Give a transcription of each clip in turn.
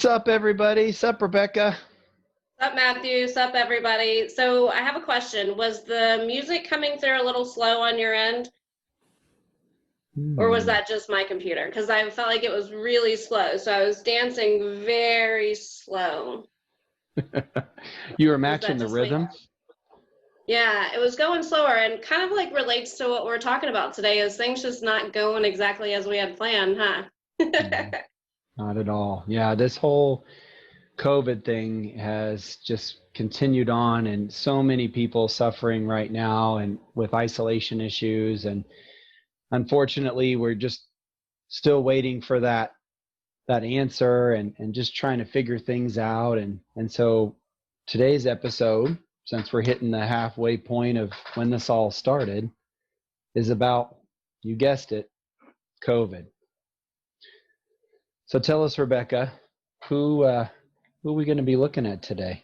Sup, everybody. Sup, Rebekah. Sup, Matthew. Sup, everybody. So I have a question. Was the music coming through a little slow on your end? Or was that just my computer? Because I felt like it was really slow. So I was dancing very slow. You were matching the rhythm? Yeah, it was going slower and kind of like relates to what we're talking about today is things just not going exactly as we had planned, huh? Not at all. Yeah, this whole COVID thing has just continued on, and so many people suffering right now and with isolation issues. And unfortunately, we're just still waiting for that answer and just trying to figure things out. And so today's episode, since we're hitting the halfway point of when this all started, is about, you guessed it, COVID. So tell us, Rebekah, who are we going to be looking at today?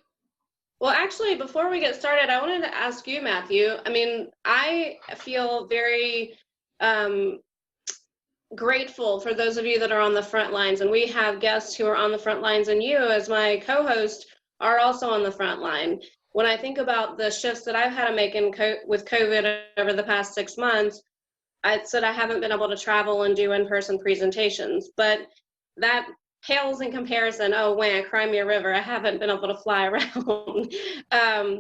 Well, actually, before we get started, I wanted to ask you, Matthew. I mean, I feel very grateful for those of you that are on the front lines, and we have guests who are on the front lines, and you, as my co-host, are also on the front line. When I think about the shifts that I've had to make with COVID over the past 6 months, I said I haven't been able to travel and do in-person presentations, but that pales in comparison. Oh, man, cry me a river. I haven't been able to fly around.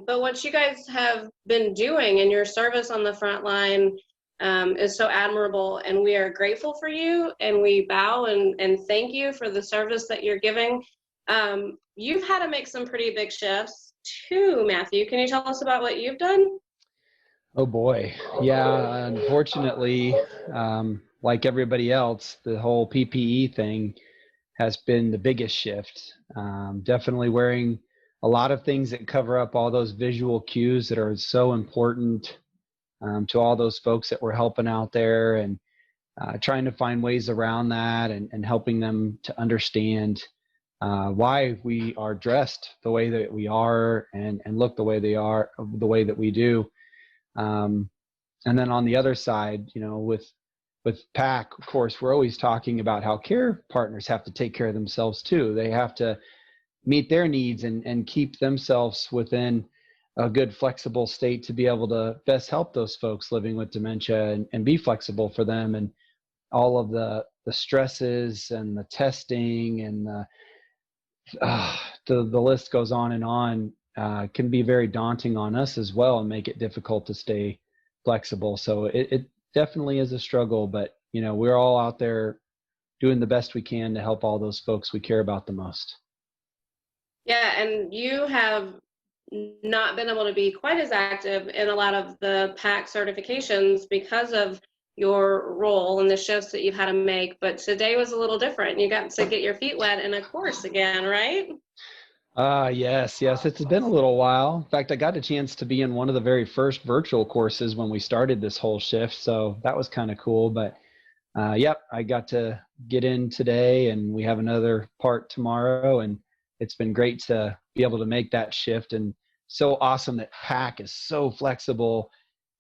But what you guys have been doing in your service on the front line is so admirable, and we are grateful for you, and we bow and thank you for the service that you're giving. You've had to make some pretty big shifts too, Matthew. Can you tell us about what you've done? Oh boy. Yeah, unfortunately, like everybody else, the whole PPE thing has been the biggest shift. Definitely wearing a lot of things that cover up all those visual cues that are so important to all those folks that we're helping out there, and trying to find ways around that and helping them to understand why we are dressed the way that we are and look the way they are, the way that we do. And then on the other side, you know, with PAC, of course, we're always talking about how care partners have to take care of themselves too. They have to meet their needs and keep themselves within a good flexible state to be able to best help those folks living with dementia and be flexible for them. And all of the stresses and the testing and the list goes on and on, can be very daunting on us as well and make it difficult to stay flexible. So it definitely is a struggle, but you know, we're all out there doing the best we can to help all those folks we care about the most. Yeah, and you have not been able to be quite as active in a lot of the PAC certifications because of your role and the shifts that you've had to make, but today was a little different. You got to get your feet wet in a course again, right? Yes, it's been a little while. In fact, I got a chance to be in one of the very first virtual courses when we started this whole shift, so that was kind of cool. But yep, I got to get in today, and we have another part tomorrow, and it's been great to be able to make that shift, and so awesome that PAC is so flexible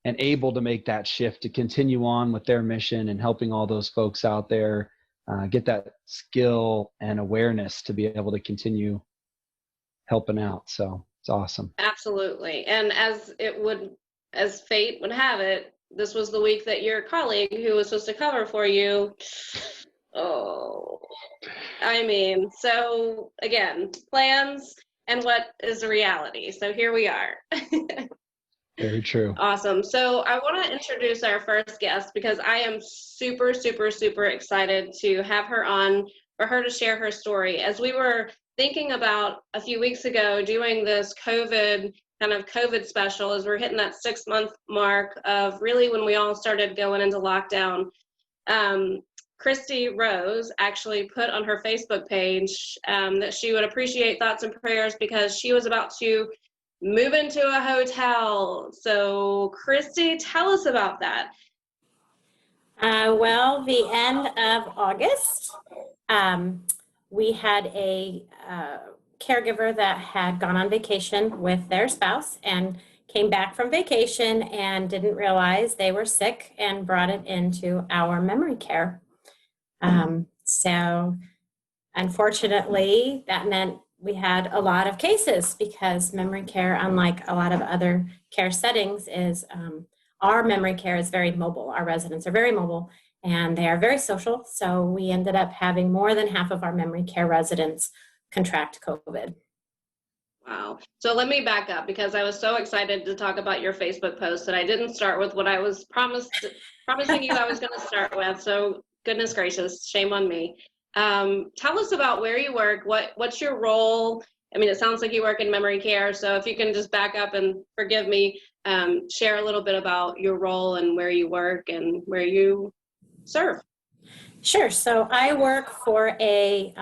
and able to make that shift to continue on with their mission and helping all those folks out there get that skill and awareness to be able to continue helping out. So it's awesome. Absolutely. And as fate would have it, this was the week that your colleague who was supposed to cover for you, so again, plans and what is the reality. So here we are. Very true. Awesome. So I want to introduce our first guest because I am super, super, super excited to have her on, for her to share her story. As we were thinking about a few weeks ago doing this COVID special, as we're hitting that 6-month mark of really when we all started going into lockdown, Cristy Rose actually put on her Facebook page that she would appreciate thoughts and prayers because she was about to move into a hotel. So Cristy, tell us about that. Well, the end of August, we had a caregiver that had gone on vacation with their spouse and came back from vacation and didn't realize they were sick and brought it into our memory care. So Unfortunately, that meant we had a lot of cases because memory care, unlike a lot of other care settings, is our memory care is very mobile. Our residents are very mobile and they are very social. So we ended up having more than half of our memory care residents contract COVID. Wow. So let me back up because I was so excited to talk about your Facebook post that I didn't start with what I was promising you I was going to start with. So goodness gracious, shame on me. Tell us about where you work. What's your role? I mean, it sounds like you work in memory care. So if you can just back up and forgive me, share a little bit about your role and where you work and where you serve. Sure. So I work for a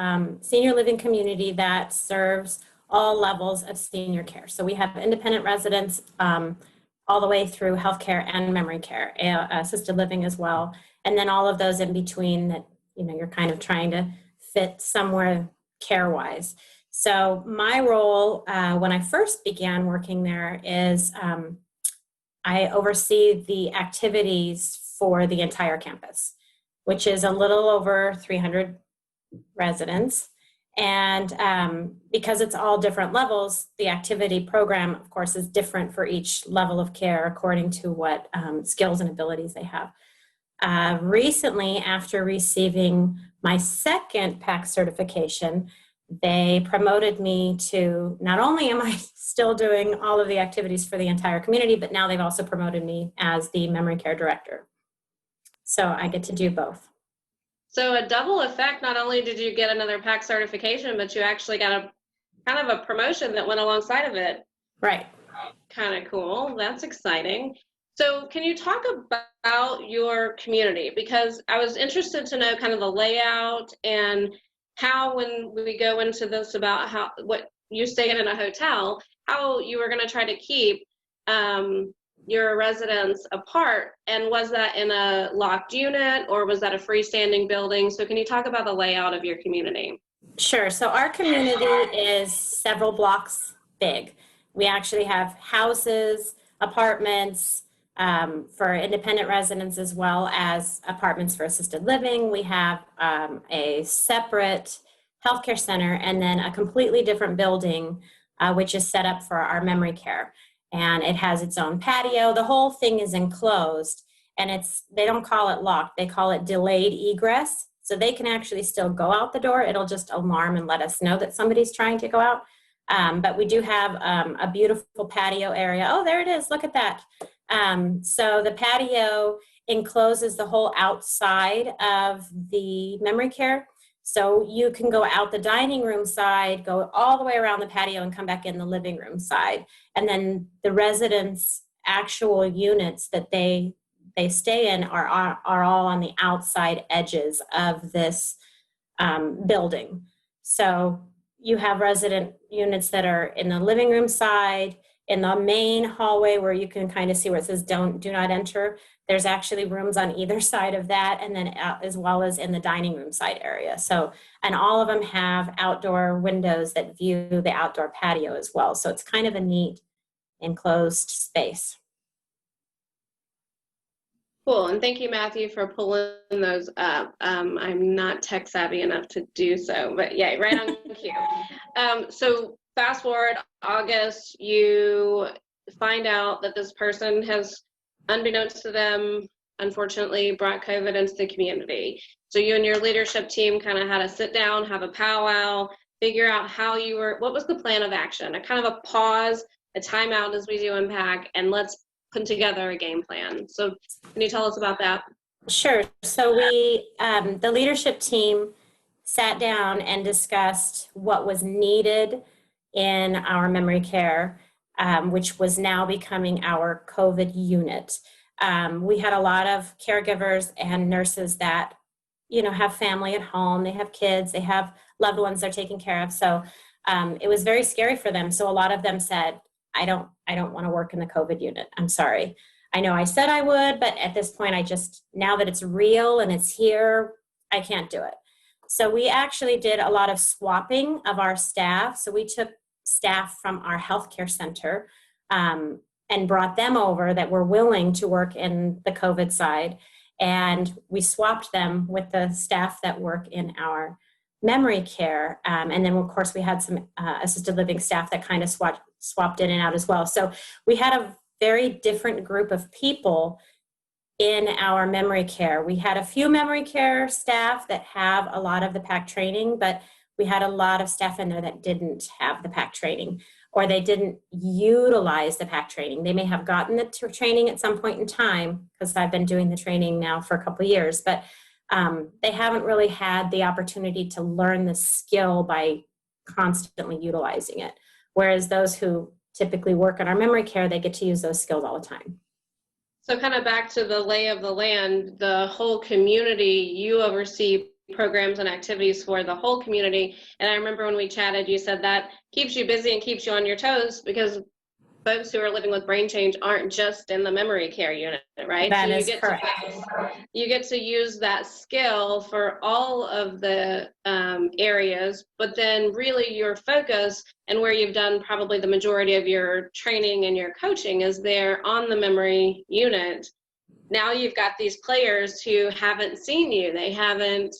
senior living community that serves all levels of senior care. So we have independent residents all the way through healthcare and memory care, assisted living as well. And then all of those in between that, you're kind of trying to fit somewhere care-wise. So my role when I first began working there is I oversee the activities for the entire campus, which is a little over 300 residents. And because it's all different levels, the activity program, of course, is different for each level of care according to what skills and abilities they have. Recently, after receiving my second PAC certification, they promoted me to, not only am I still doing all of the activities for the entire community, but now they've also promoted me as the memory care director. So I get to do both. So a double effect, not only did you get another PAC certification, but you actually got a kind of a promotion that went alongside of it. Right. Kind of cool. That's exciting. So can you talk about your community? Because I was interested to know kind of the layout and how, when we go into this about how, what you staying in a hotel, how you were going to try to keep your residents apart, and was that in a locked unit or was that a freestanding building? So can you talk about the layout of your community? Sure. So our community is several blocks big. We actually have houses, apartments for independent residents, as well as apartments for assisted living. We have a separate healthcare center and then a completely different building, which is set up for our memory care. And it has its own patio. The whole thing is enclosed, and they don't call it locked. They call it delayed egress. So they can actually still go out the door. It'll just alarm and let us know that somebody's trying to go out. But we do have a beautiful patio area. Oh, there it is. Look at that. So the patio encloses the whole outside of the memory care. So you can go out the dining room side, go all the way around the patio and come back in the living room side. And then the residents' actual units that they stay in are all on the outside edges of this building. So you have resident units that are in the living room side, in the main hallway where you can kind of see where it says do not enter. There's actually rooms on either side of that, and then as well as in the dining room side area. So, and all of them have outdoor windows that view the outdoor patio as well. So it's kind of a neat enclosed space. Cool, and thank you, Matthew, for pulling those up. I'm not tech savvy enough to do so, but yeah, right on cue. So fast forward August, you find out that this person has, unbeknownst to them, unfortunately brought COVID into the community. So you and your leadership team kind of had to sit down, have a powwow, figure out what was the plan of action, a kind of a pause, a timeout as we do in PAC, and let's put together a game plan. So can you tell us about that? Sure. So we, the leadership team sat down and discussed what was needed in our memory care, which was now becoming our COVID unit. We had a lot of caregivers and nurses that, have family at home, they have kids, they have loved ones they're taking care of. So it was very scary for them. So a lot of them said, I don't want to work in the COVID unit. I'm sorry. I know I said I would, but at this point, now that it's real and it's here, I can't do it. So we actually did a lot of swapping of our staff. So we took staff from our healthcare center and brought them over that were willing to work in the COVID side. And we swapped them with the staff that work in our memory care. And then, of course, we had some assisted living staff that kind of swapped in and out as well. So we had a very different group of people in our memory care. We had a few memory care staff that have a lot of the PAC training, but we had a lot of staff in there that didn't have the PAC training, or they didn't utilize the PAC training. They may have gotten the training at some point in time, because I've been doing the training now for a couple of years, but they haven't really had the opportunity to learn the skill by constantly utilizing it. Whereas those who typically work in our memory care, they get to use those skills all the time. So kind of back to the lay of the land, the whole community, you oversee programs and activities for the whole community. And I remember when we chatted, you said that keeps you busy and keeps you on your toes, because folks who are living with brain change aren't just in the memory care unit, right? That so is correct. You get to use that skill for all of the areas, but then really your focus and where you've done probably the majority of your training and your coaching is there on the memory unit. Now you've got these players who haven't seen you. They haven't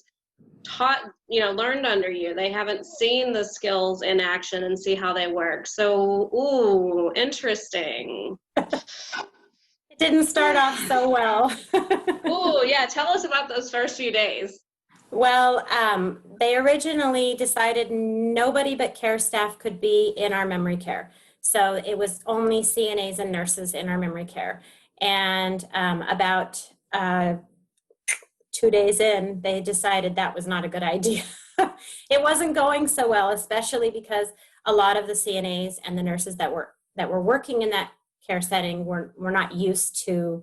learned under you. They haven't seen the skills in action and see how they work. So, ooh, interesting. It didn't start off so well. Ooh, yeah. Tell us about those first few days. Well, they originally decided nobody but care staff could be in our memory care. So it was only CNAs and nurses in our memory care. And about 2 days in, they decided that was not a good idea. It wasn't going so well, especially because a lot of the CNAs and the nurses that were working in that care setting were not used to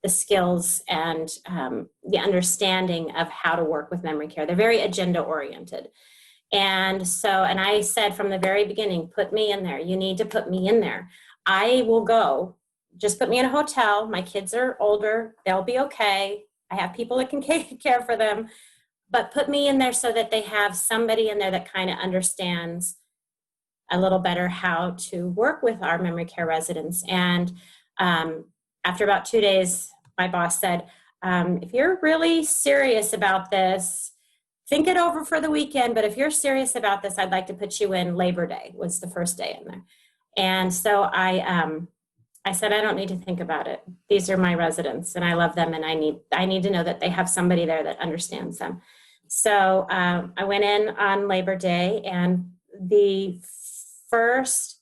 the skills and the understanding of how to work with memory care. They're very agenda oriented. And I said from the very beginning, put me in there. You need to put me in there. I will go. Just put me in a hotel. My kids are older. They'll be okay. I have people that can care for them, but put me in there so that they have somebody in there that kind of understands a little better how to work with our memory care residents. And after about 2 days, my boss said, if you're really serious about this, think it over for the weekend, but if you're serious about this, I'd like to put you in Labor Day, was the first day in there. And so I said, I don't need to think about it. These are my residents and I love them, and I need to know that they have somebody there that understands them. So I went in on Labor Day, and the first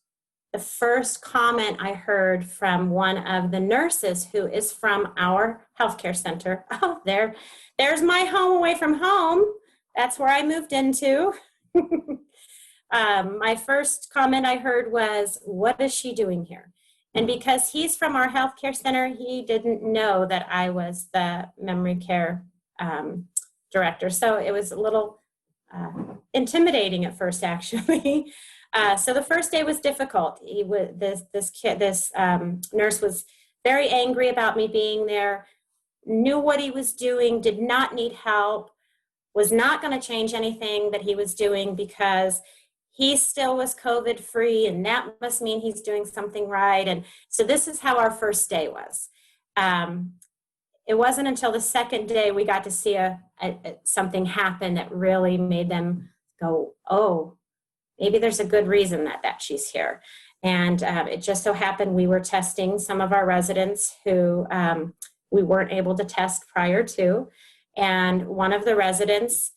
comment I heard from one of the nurses who is from our healthcare center, oh, there's my home away from home. That's where I moved into. My first comment I heard was, what is she doing here? And because he's from our healthcare center, he didn't know that I was the memory care director. So it was a little intimidating at first, actually. So the first day was difficult. This nurse was very angry about me being there, knew what he was doing, did not need help, was not going to change anything that he was doing because he still was COVID free, and that must mean he's doing something right. And so this is how our first day was. It wasn't until the second day we got to see something happen that really made them go, oh, maybe there's a good reason that she's here. And it just so happened we were testing some of our residents who we weren't able to test prior to. And one of the residents,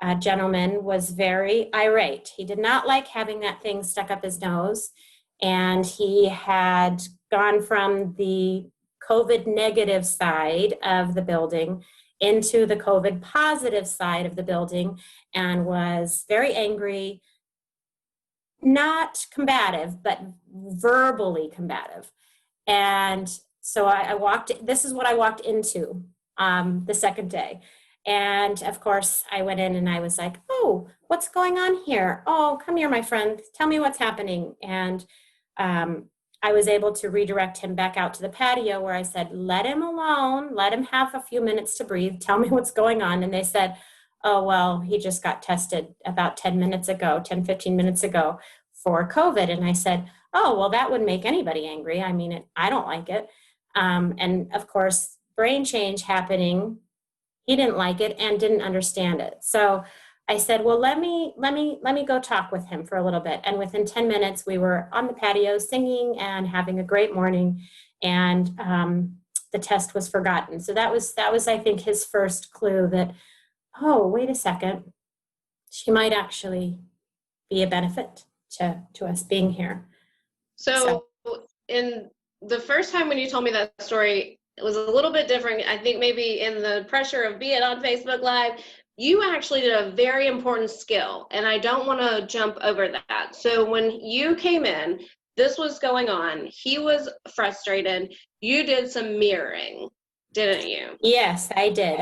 a gentleman, was very irate. He did not like having that thing stuck up his nose. And he had gone from the COVID negative side of the building into the COVID positive side of the building, and was very angry, not combative, but verbally combative. And so this is what I walked into the second day. And of course, I went in and I was like, oh, what's going on here? Oh, come here, my friend. Tell me what's happening. And I was able to redirect him back out to the patio, where I said, let him alone. Let him have a few minutes to breathe. Tell me what's going on. And they said, oh, well, he just got tested about 10, 15 minutes ago for COVID. And I said, oh, well, that would make anybody angry. I mean, I don't like it. And of course, brain change happening, he didn't like it and didn't understand it. So I said, well, let me go talk with him for a little bit. And within 10 minutes, we were on the patio singing and having a great morning. And the test was forgotten. So that was, I think, his first clue that, oh, wait a second, she might actually be a benefit to us being here. So in the first time when you told me that story, it was a little bit different. I think maybe in the pressure of being on Facebook Live, you actually did a very important skill, and I don't want to jump over that. So when you came in, this was going on. He was frustrated. You did some mirroring, didn't you? Yes, I did.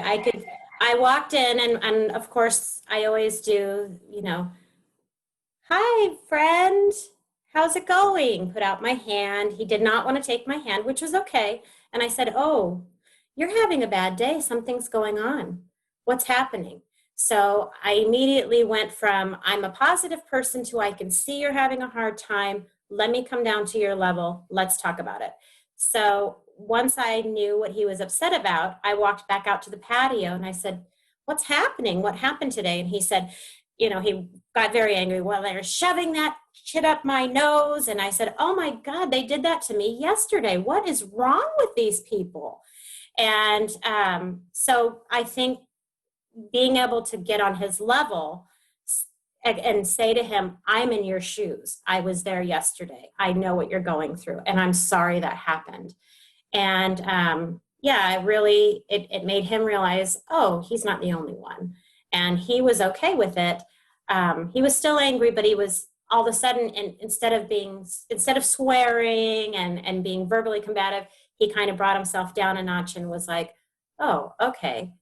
I walked in and of course I always do, hi, friend, how's it going? Put out my hand. He did not want to take my hand, which was okay. And I said, oh, you're having a bad day. Something's going on. What's happening? So I immediately went from, I'm a positive person, to I can see you're having a hard time. Let me come down to your level. Let's talk about it. So once I knew what he was upset about, I walked back out to the patio and I said, what's happening? What happened today? And he said, he got very angry. Well, they're shoving that shit up my nose. And I said, oh my God, they did that to me yesterday. What is wrong with these people? And so I think being able to get on his level and say to him, I'm in your shoes. I was there yesterday. I know what you're going through, and I'm sorry that happened. And it made him realize, oh, he's not the only one. And he was okay with it. He was still angry, but he was all of a sudden, and instead of swearing and being verbally combative, he kind of brought himself down a notch and was like, oh, okay.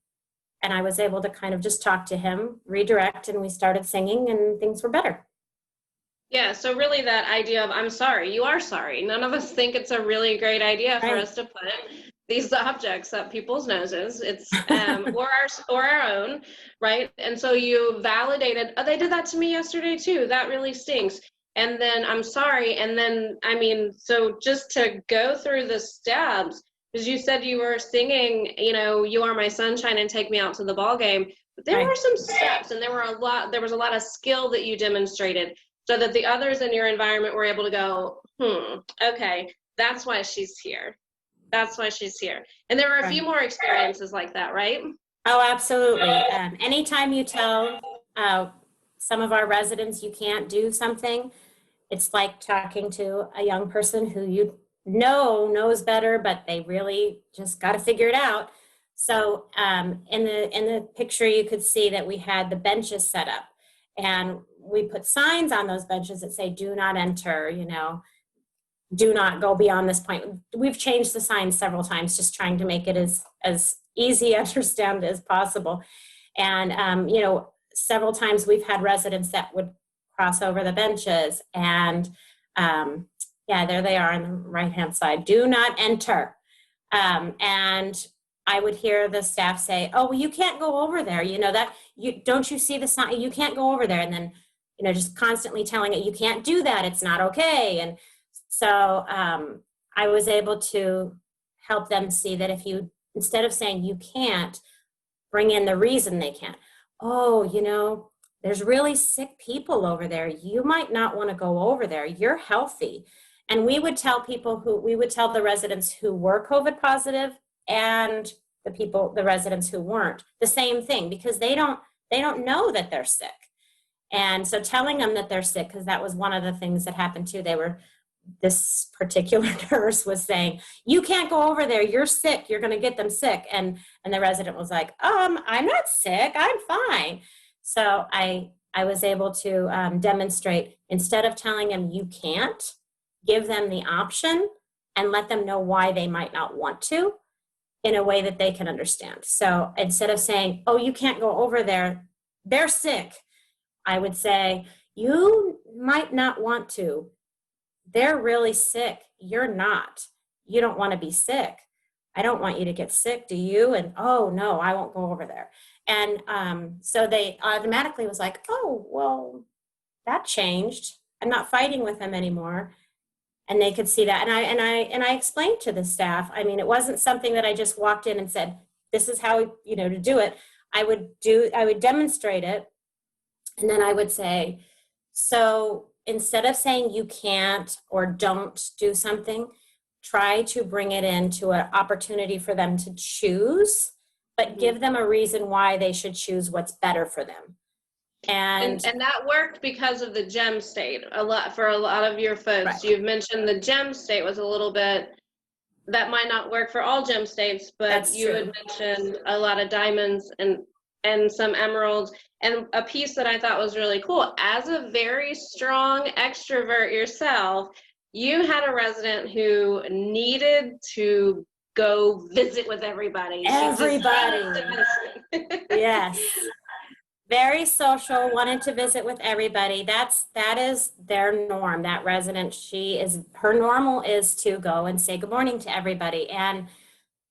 And I was able to kind of just talk to him, redirect, and we started singing and things were better. Yeah, so really that idea of I'm sorry, you are sorry. None of us think it's a really great idea for us to put these objects up people's noses. It's or our own, right? And so you validated, oh, they did that to me yesterday too. That really stinks. And then I'm sorry. And then, so just to go through the steps, because you said you were singing, you are my sunshine and take me out to the ball game. But there were some steps, and there was a lot of skill that you demonstrated, so that the others in your environment were able to go, okay, that's why she's here. That's why she's here. And there were a few more experiences like that, right? Oh, absolutely. Anytime you tell some of our residents you can't do something, it's like talking to a young person who knows better, but they really just got to figure it out. So in the picture, you could see that we had the benches set up, and we put signs on those benches that say, do not enter, do not go beyond this point. We've changed the signs several times, just trying to make it as easy to understand as possible. And, several times we've had residents that would cross over the benches, and there they are on the right-hand side. Do not enter. And I would hear the staff say, oh, well, you can't go over there. Don't you see the sign? You can't go over there. And then, just constantly telling it, you can't do that. It's not okay. And so I was able to help them see that if you, instead of saying you can't, bring in the reason they can't. Oh, there's really sick people over there. You might not want to go over there. You're healthy. And we would tell the residents who were COVID positive and the residents who weren't, the same thing, because they don't know that they're sick. And so telling them that they're sick, because that was one of the things that happened too. This particular nurse was saying, you can't go over there. You're sick. You're going to get them sick. And the resident was like, I'm not sick. I'm fine. So I was able to demonstrate, instead of telling them you can't, give them the option and let them know why they might not want to, in a way that they can understand. So instead of saying, oh, you can't go over there, they're sick, I would say, you might not want to. They're really sick. You're not. You don't want to be sick. I don't want you to get sick, do you? And, oh, no, I won't go over there. And so they automatically was like, oh, well, that changed. I'm not fighting with them anymore. And they could see that. And I explained to the staff, it wasn't something that I just walked in and said, this is how, to do it. I would demonstrate it. And then I would say, so instead of saying you can't or don't do something, try to bring it into an opportunity for them to choose, but give them a reason why they should choose what's better for them. And that worked because of the gem state for a lot of your folks. Right. You've mentioned the gem state was a little bit, that might not work for all gem states, but That's you true. had mentioned a lot of diamonds and some emeralds. And a piece that I thought was really cool, as a very strong extrovert yourself, you had a resident who needed to go visit with everybody. Everybody. Yes. Very social, wanted to visit with everybody. That is their norm. That resident, her normal is to go and say good morning to everybody. And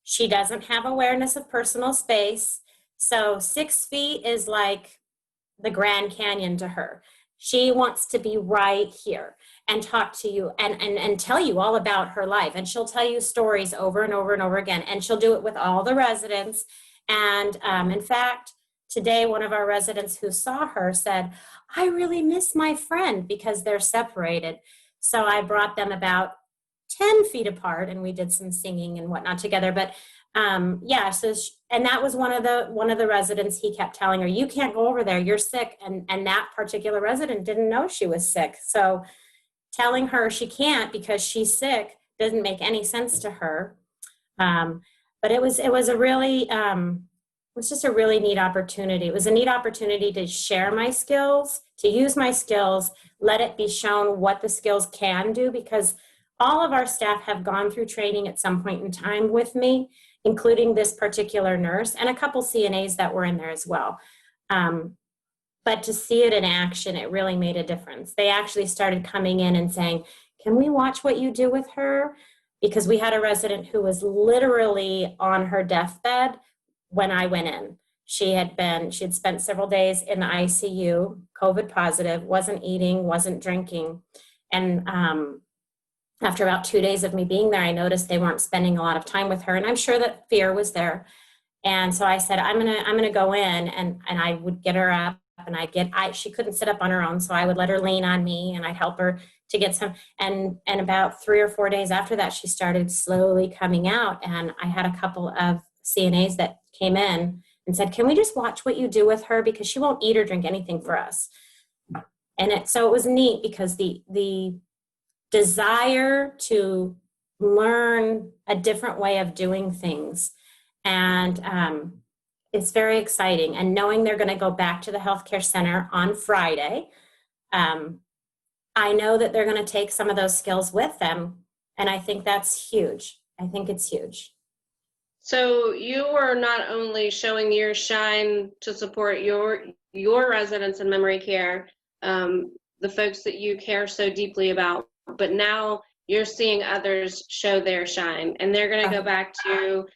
she doesn't have awareness of personal space. So 6 feet is like the Grand Canyon to her. She wants to be right here and talk to you and tell you all about her life. And she'll tell you stories over and over and over again. And she'll do it with all the residents. And in fact, today, one of our residents who saw her said, I really miss my friend because they're separated. So I brought them about 10 feet apart and we did some singing and whatnot together. But and that was one of the residents, he kept telling her, you can't go over there, you're sick. And that particular resident didn't know she was sick. So telling her she can't because she's sick doesn't make any sense to her. But it was a really, it was just a really neat opportunity. It was a neat opportunity to share my skills, to use my skills, let it be shown what the skills can do, because all of our staff have gone through training at some point in time with me, including this particular nurse and a couple CNAs that were in there as well. But to see it in action, it really made a difference. They actually started coming in and saying, can we watch what you do with her? Because we had a resident who was literally on her deathbed when I went in. She had spent several days in the ICU, COVID positive, wasn't eating, wasn't drinking. And after about 2 days of me being there, I noticed they weren't spending a lot of time with her. And I'm sure that fear was there. And so I said, I'm gonna go in, and I would get her up, and she couldn't sit up on her own. So I would let her lean on me and I'd help her to get some, and about 3 or 4 days after that, she started slowly coming out. And I had a couple of CNAs that came in and said, can we just watch what you do with her? Because she won't eat or drink anything for us. And so it was neat because the desire to learn a different way of doing things. And it's very exciting. And knowing they're going to go back to the healthcare center on Friday, I know that they're going to take some of those skills with them. And I think that's huge. I think it's huge. So you were not only showing your shine to support your residents in memory care, the folks that you care so deeply about, but now you're seeing others show their shine, and they're going to go back to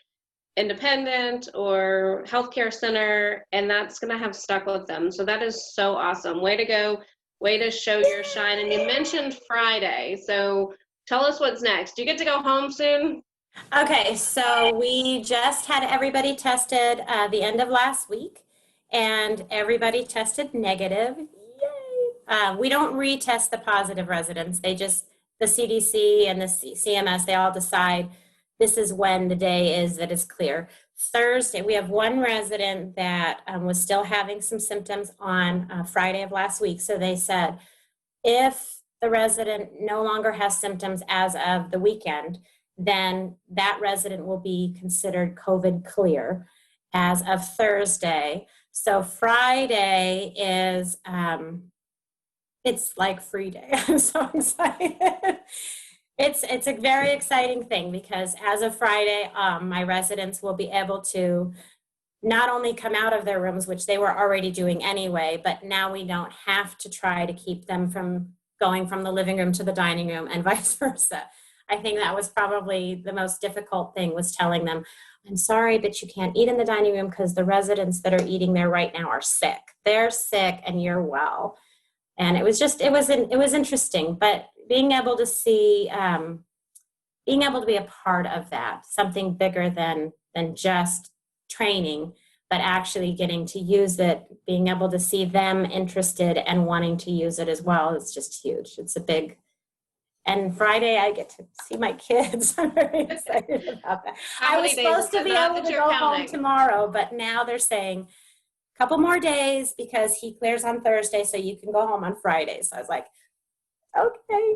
independent or healthcare center, and that's going to have stuck with them. So that is so awesome. Way to go. Way to show your shine. And you mentioned Friday. So tell us what's next. Do you get to go home soon? Okay, so we just had everybody tested the end of last week, and everybody tested negative. Yay! We don't retest the positive residents. The CDC and the CMS, they all decide this is when the day is that is clear. Thursday, we have one resident that was still having some symptoms on Friday of last week. So they said, if the resident no longer has symptoms as of the weekend, then that resident will be considered COVID clear as of Thursday. So Friday is, it's like free day. I'm so excited. It's a very exciting thing because as of Friday, my residents will be able to not only come out of their rooms, which they were already doing anyway, but now we don't have to try to keep them from going from the living room to the dining room and vice versa. I think that was probably the most difficult thing, was telling them, I'm sorry, but you can't eat in the dining room because the residents that are eating there right now are sick. They're sick and you're well. And it was interesting, but being able to see, being able to be a part of that, something bigger than just training, but actually getting to use it, being able to see them interested and wanting to use it as well is just huge. It's a big, and Friday I get to see my kids. I'm very excited about that. I was supposed to be able to go home tomorrow, but now they're saying a couple more days because he clears on Thursday, so you can go home on Friday. So I was like, okay.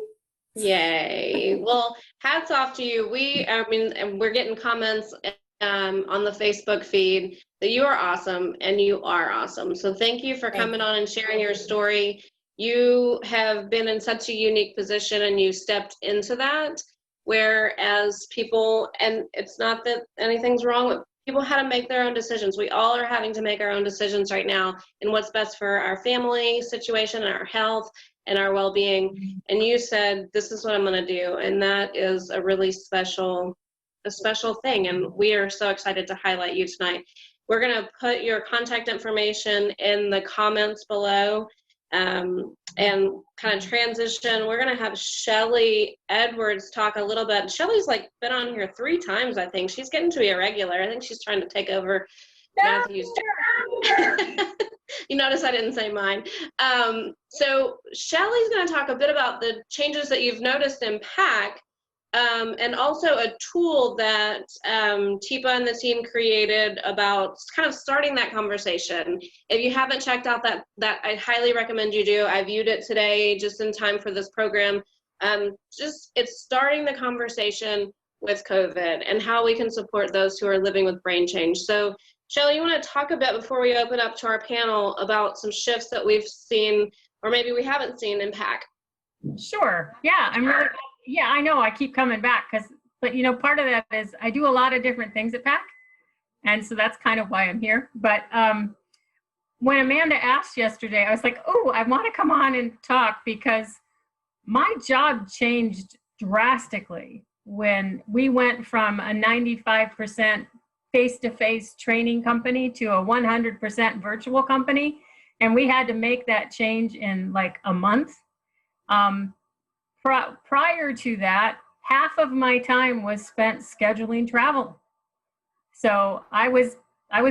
Yay. Well, hats off to you. And we're getting comments on the Facebook feed that you are awesome, and you are awesome. So thank you for coming on and sharing your story. You have been in such a unique position, and you stepped into that, whereas people, and it's not that anything's wrong with people, had to make their own decisions. We all are having to make our own decisions right now in what's best for our family situation and our health and our well-being. And you said, this is what I'm going to do. And that is a really special thing. And we are so excited to highlight you tonight. We're going to put your contact information in the comments below, and kind of transition. We're going to have Shelly Edwards talk a little bit. Shelly's like been on here 3 times, I think. She's getting to be a regular. I think she's trying to take over Matthew's. You notice I didn't say mine. So Shelly's going to talk a bit about the changes that you've noticed in PAC, and also a tool that Tipa and the team created about kind of starting that conversation. If you haven't checked out that I highly recommend you do. I viewed it today just in time for this program. It's starting the conversation with COVID and how we can support those who are living with brain change. So Shelly, you want to talk a bit before we open up to our panel about some shifts that we've seen, or maybe we haven't seen in PAC? Sure. Yeah, I know I keep coming back but part of that is I do a lot of different things at PAC. And so that's kind of why I'm here. But when Amanda asked yesterday, I was like, oh, I want to come on and talk because my job changed drastically when we went from a 95% face-to-face training company to a 100% virtual company. And we had to make that change in like a month. Prior to that, half of my time was spent scheduling travel. So I was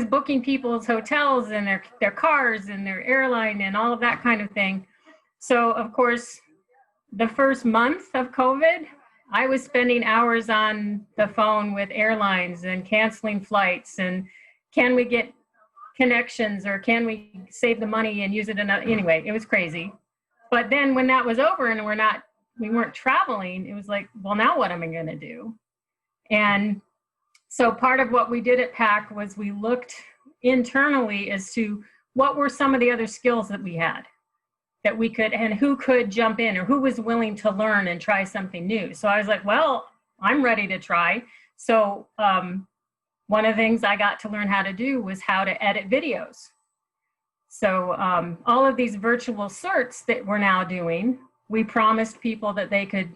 booking people's hotels and their cars and their airline and all of that kind of thing. So of course, the first month of COVID, I was spending hours on the phone with airlines and canceling flights and can we get connections or can we save the money and use it anyway, it was crazy. But then when that was over and we weren't traveling, it was like, well, now what am I going to do? And so part of what we did at PAC was we looked internally as to what were some of the other skills that we had that we could, and who could jump in or who was willing to learn and try something new. So I was like, well, I'm ready to try. So one of the things I got to learn how to do was how to edit videos. So all of these virtual certs that we're now doing, we promised people that they could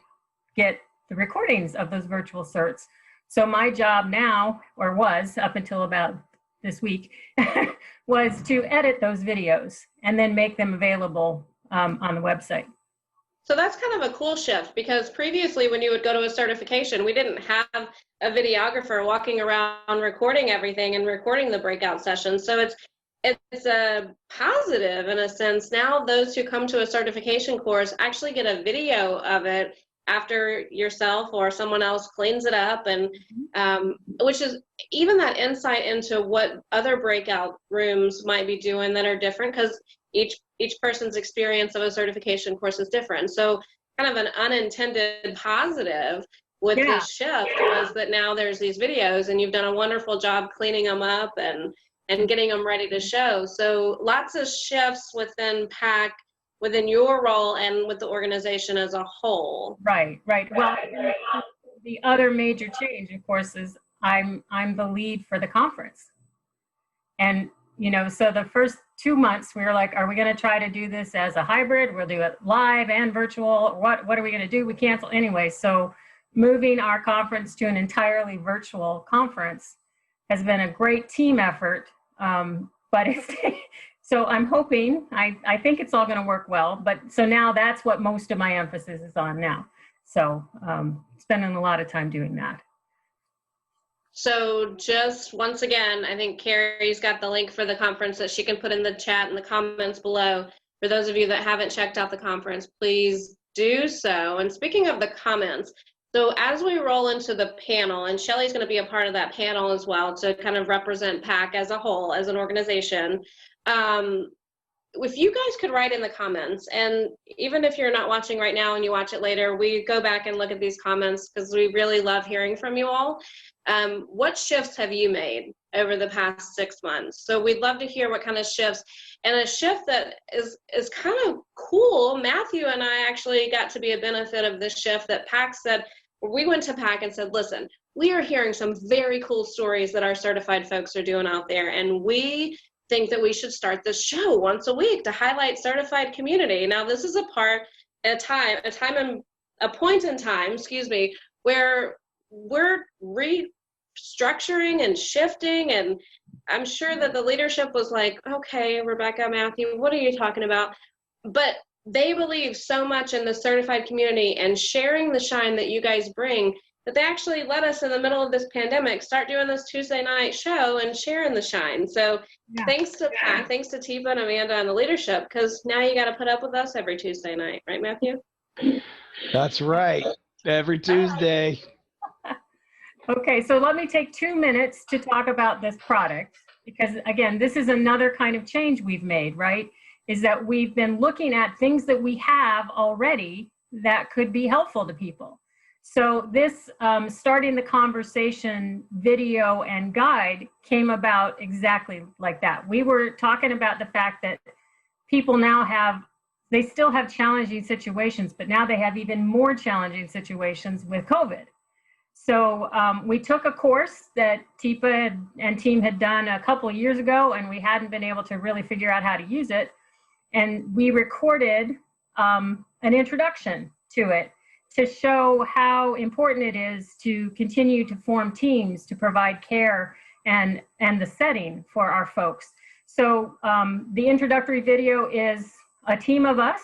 get the recordings of those virtual certs. So my job now, or was up until about this week, was to edit those videos and then make them available on the website. So that's kind of a cool shift, because previously when you would go to a certification, we didn't have a videographer walking around recording everything and recording the breakout sessions. So it's a positive in a sense. Now those who come to a certification course actually get a video of it after yourself or someone else cleans it up, and which is even that insight into what other breakout rooms might be doing that are different, because each person's experience of a certification course is different. So kind of an unintended positive with this shift was that now there's these videos and you've done a wonderful job cleaning them up and getting them ready to show. So lots of shifts within PAC, within your role and with the organization as a whole. Right. Well, the other major change, of course, is I'm the lead for the conference. And, so the first 2 months we were like, are we going to try to do this as a hybrid? We'll do it live and virtual. What are we going to do? We cancel anyway. So moving our conference to an entirely virtual conference has been a great team effort. But so I'm hoping, I think it's all going to work well, but so now that's what most of my emphasis is on now. So spending a lot of time doing that. So just once again, I think Carrie's got the link for the conference that she can put in the chat and the comments below. For those of you that haven't checked out the conference, please do so. And speaking of the comments, so as we roll into the panel, and Shelly's going to be a part of that panel as well to kind of represent PAC as a whole, as an organization. If you guys could write in the comments, and even if you're not watching right now and you watch it later, we go back and look at these comments because we really love hearing from you all. What shifts have you made over the past 6 months? So we'd love to hear what kind of shifts. And a shift that is kind of cool, Matthew and I actually got to be a benefit of this shift that PAC said. We went to PAC and said, listen, we are hearing some very cool stories that our certified folks are doing out there, and we think that we should start this show once a week to highlight certified community. Now, this is a point in time, where we're restructuring and shifting, and I'm sure that the leadership was like, okay, Rebekah, Matthew, what are you talking about? But they believe so much in the certified community and sharing the shine that you guys bring that they actually let us, in the middle of this pandemic, start doing this Tuesday night show and sharing the shine. So thanks to PAC, thanks to Tifa and Amanda and the leadership, because now you got to put up with us every Tuesday night, right, Matthew? That's right. Every Tuesday. Okay, so let me take 2 minutes to talk about this product, because again, this is another kind of change we've made, right? Is that we've been looking at things that we have already that could be helpful to people. So this starting the conversation video and guide came about exactly like that. We were talking about the fact that people now they still have challenging situations, but now they have even more challenging situations with COVID. So we took a course that Tifa and team had done a couple of years ago, and we hadn't been able to really figure out how to use it. And we recorded an introduction to it to show how important it is to continue to form teams to provide care and the setting for our folks. So the introductory video is a team of us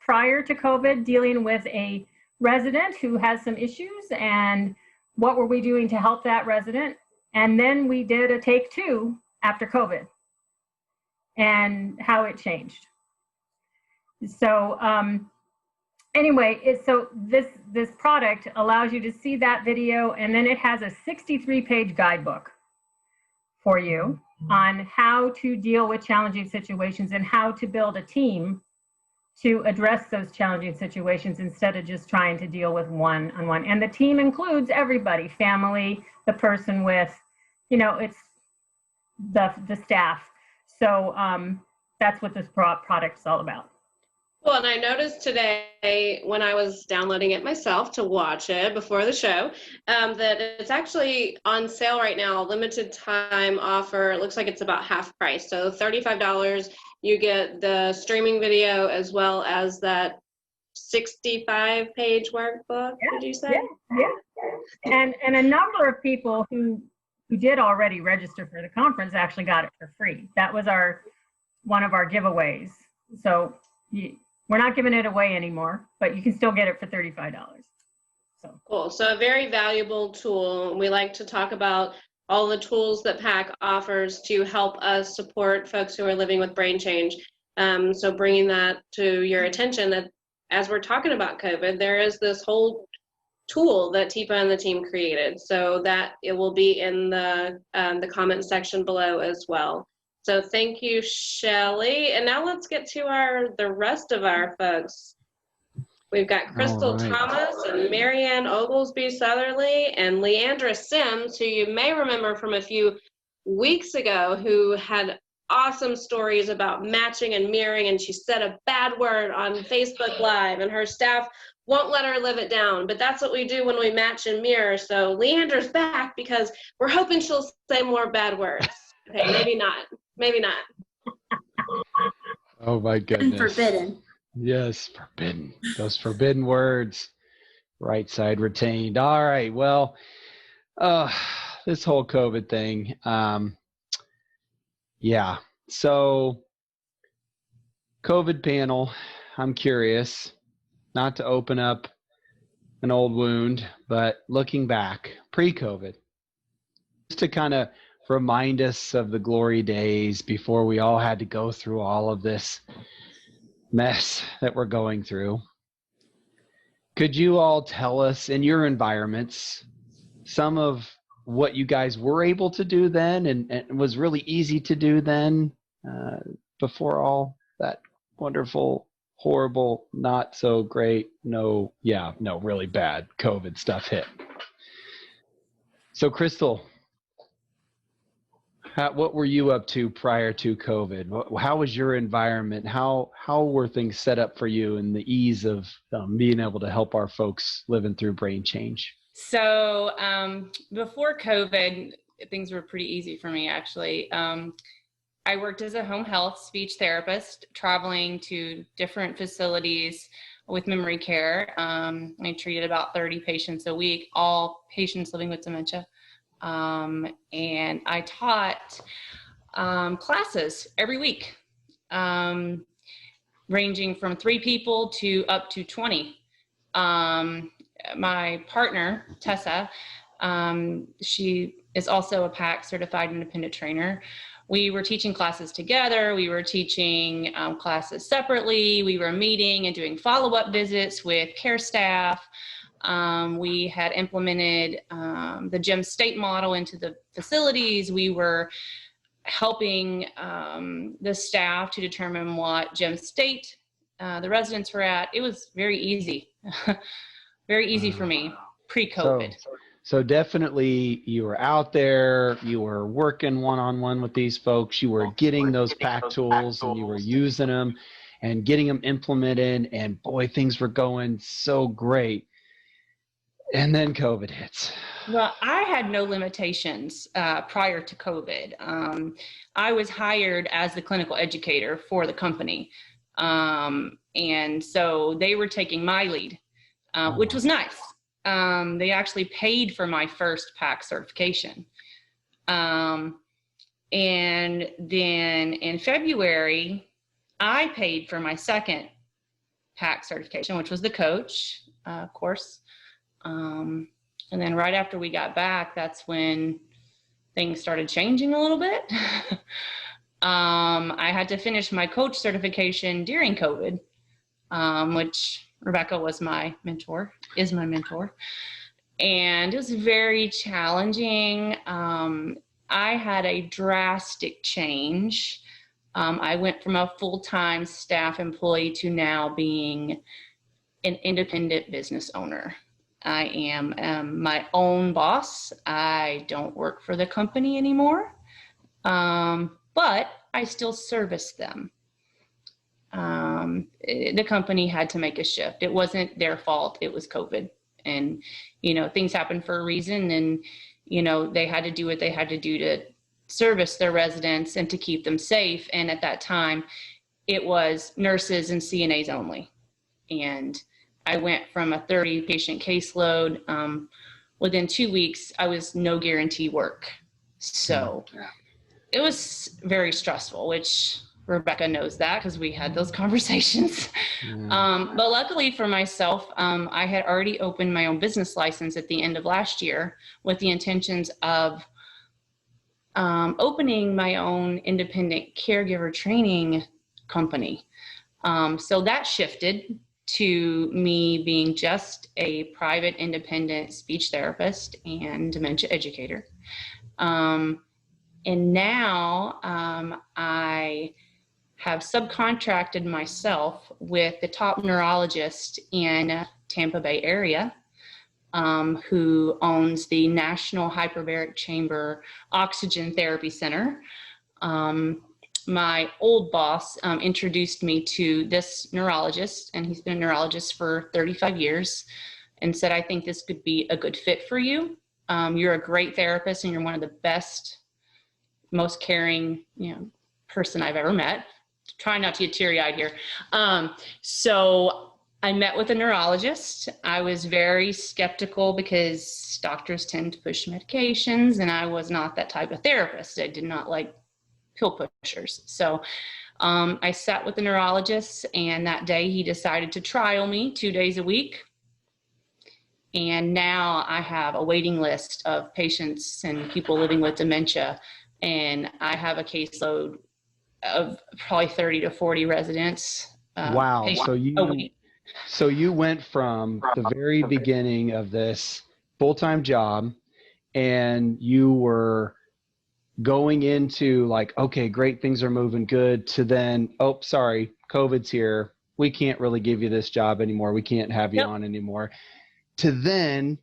prior to COVID dealing with a resident who has some issues, and what were we doing to help that resident. And then we did a take 2 after COVID and how it changed. So anyway, so this product allows you to see that video, and then it has a 63-page guidebook for you on how to deal with challenging situations and how to build a team to address those challenging situations instead of just trying to deal with one-on-one. And the team includes everybody, family, the person with, it's the staff. So that's what this product is all about. Well, and I noticed today when I was downloading it myself to watch it before the show, that it's actually on sale right now, limited time offer. It looks like it's about half price. So $35, you get the streaming video as well as that 65-page workbook, did you say? Yeah. And a number of people who did already register for the conference actually got it for free. That was one of our giveaways. So we're not giving it away anymore, but you can still get it for $35. So cool. So a very valuable tool. We like to talk about all the tools that PAC offers to help us support folks who are living with brain change. So bringing that to your attention, that as we're talking about COVID, there is this whole tool that Tifa and the team created, so that it will be in the comment section below as well. So thank you, Shelly. And now let's get to the rest of our folks. We've got Crystal Thomas and Anne Oglesby Sutherly and Leandra Sims, who you may remember from a few weeks ago, who had awesome stories about matching and mirroring, and she said a bad word on Facebook Live, and her staff won't let her live it down. But that's what we do when we match and mirror. So Leandra's back because we're hoping she'll say more bad words. Okay, maybe not. Maybe not. Oh my goodness. Forbidden. Yes, forbidden. Those forbidden words. Right side retained. All right. Well, this whole COVID thing. Yeah. So COVID panel, I'm curious, not to open up an old wound, but looking back, pre-COVID, to kind of remind us of the glory days before we all had to go through all of this mess that we're going through. Could you all tell us in your environments some of what you guys were able to do then and was really easy to do then before all that wonderful, horrible, not so great, really bad COVID stuff hit? So Crystal, what were you up to prior to COVID? How was your environment? How were things set up for you in the ease of being able to help our folks living through brain change? So before COVID, things were pretty easy for me, actually. I worked as a home health speech therapist, traveling to different facilities with memory care. I treated about 30 patients a week, all patients living with dementia. And I taught classes every week, ranging from 3 people to up to 20. My partner, Tessa, she is also a PAC Certified Independent Trainer. We were teaching classes together. We were teaching classes separately. We were meeting and doing follow-up visits with care staff. We had implemented the GEM state model into the facilities. We were helping the staff to determine what GEM state the residents were at. It was very easy, very easy for me pre-COVID. So definitely you were out there, you were working one-on-one with these folks, you were getting those PAC tools and you were using them and getting them implemented, and boy, things were going so great. And then COVID hits. Well, I had no limitations prior to COVID. I was hired as the clinical educator for the company. And so they were taking my lead, which was nice. They actually paid for my first PAC certification. And then in February, I paid for my second PAC certification, which was the coach course. And then right after we got back, that's when things started changing a little bit. I had to finish my coach certification during COVID, which Rebekah was my mentor, is my mentor. And it was very challenging. I had a drastic change. I went from a full-time staff employee to now being an independent business owner. I am my own boss. I don't work for the company anymore, but I still service them. The company had to make a shift. It wasn't their fault. It was COVID. And, things happen for a reason. And, they had to do what they had to do to service their residents and to keep them safe. And at that time, it was nurses and CNAs only. And I went from a 30 patient caseload. Within 2 weeks, I was no guarantee work. So it was very stressful, which Rebekah knows that because we had those conversations. But luckily for myself, I had already opened my own business license at the end of last year with the intentions of opening my own independent caregiver training company. So that shifted to me being just a private independent speech therapist and dementia educator. And now I have subcontracted myself with the top neurologist in Tampa Bay area, who owns the National Hyperbaric Chamber Oxygen Therapy Center. My old boss introduced me to this neurologist, and he's been a neurologist for 35 years, and said, I think this could be a good fit for you. You're a great therapist, and you're one of the best, most caring, person I've ever met. Try not to get teary-eyed here. So I met with a neurologist. I was very skeptical because doctors tend to push medications, and I was not that type of therapist. I did not like pill pushers. So I sat with the neurologist, and that day he decided to trial me 2 days a week. And now I have a waiting list of patients and people living with dementia. And I have a caseload of probably 30 to 40 residents. Wow. Patients. So you went from the very beginning of this full-time job, and you were going into like, okay, great, things are moving good, to then, oh, sorry, COVID's here. We can't really give you this job anymore. We can't have you on anymore. To then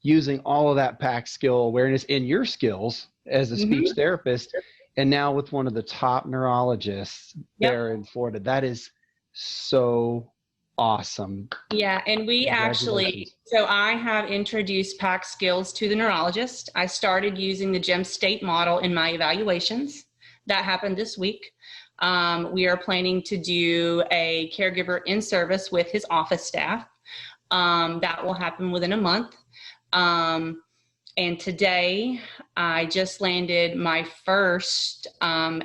using all of that PAC skill awareness in your skills as a speech therapist, and now with one of the top neurologists there in Florida. That is so awesome. Yeah, and we actually, so I have introduced PAC Skills to the neurologist. I started using the GEM State model in my evaluations. That happened this week. We are planning to do a caregiver in service with his office staff. That will happen within a month. And today I just landed my first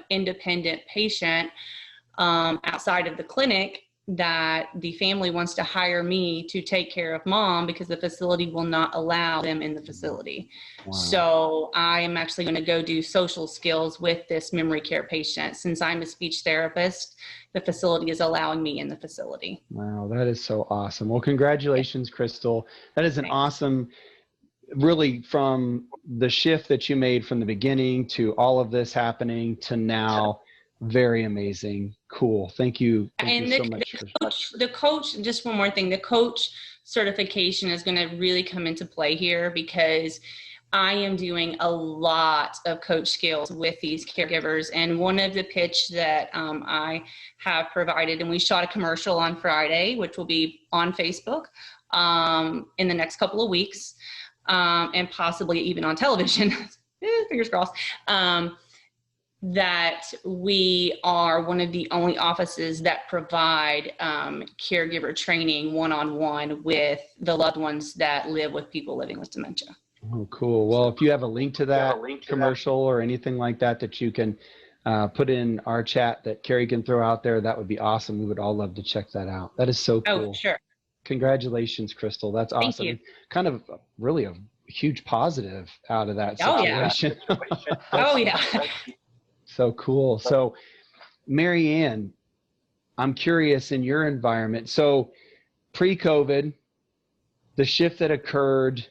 independent patient outside of the clinic, that the family wants to hire me to take care of mom because the facility will not allow them in the facility. Wow. So I am actually going to go do social skills with this memory care patient. Since I'm a speech therapist, the facility is allowing me in the facility. Wow, that is so awesome. Well, congratulations, Crystal. That is an awesome, really, from the shift that you made from the beginning to all of this happening to now. Very amazing. Cool. Thank you. Thank you so much. The coach, just one more thing, the coach certification is going to really come into play here, because I am doing a lot of coach skills with these caregivers. And one of the pitch that I have provided, and we shot a commercial on Friday, which will be on Facebook in the next couple of weeks, and possibly even on television, fingers crossed, that we are one of the only offices that provide caregiver training one-on-one with the loved ones that live with people living with dementia. Oh, cool. Well, if you have a link to that commercial or anything like that that you can put in our chat that Carrie can throw out there, that would be awesome. We would all love to check that out. That is so cool. Oh, sure. Congratulations, Crystal. That's awesome. Thank you. Kind of really a huge positive out of that situation. Oh, yeah. So cool. So Mary Ann, I'm curious, in your environment, so pre-COVID, the shift that occurred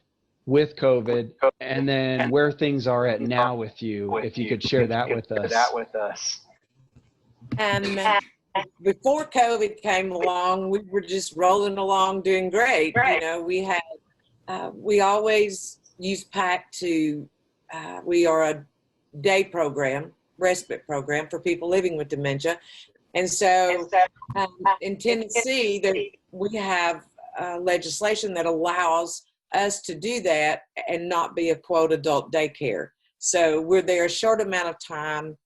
with COVID, and then where things are at now with you, if you could share that with us. Before COVID came along, we were just rolling along doing great. You know, we had, we always use PAC to, we are a day program, respite program for people living with dementia. And so in Tennessee, we have legislation that allows us to do that and not be a quote adult daycare. So we're there a short amount of time,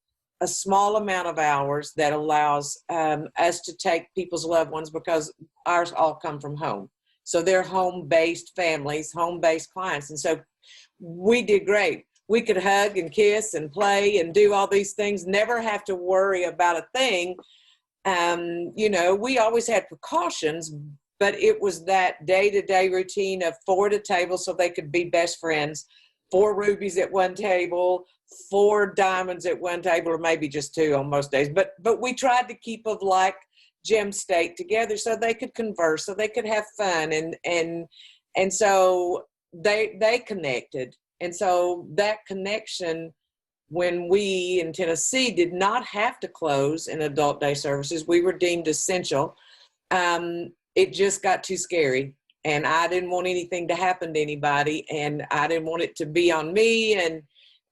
a small amount of hours that allows us to take people's loved ones, because ours all come from home. So they're home-based families, home-based clients. And so we did great. We could hug and kiss and play and do all these things, never have to worry about a thing. You know, we always had precautions, but it was that day-to-day routine of 4 at a table so they could be best friends, 4 rubies at one table, 4 diamonds at one table, or maybe just 2 on most days. But we tried to keep of like Gem State together so they could converse, so they could have fun, and so they connected. And so that connection, when we in Tennessee did not have to close in adult day services, we were deemed essential. It just got too scary, and I didn't want anything to happen to anybody, and I didn't want it to be on me.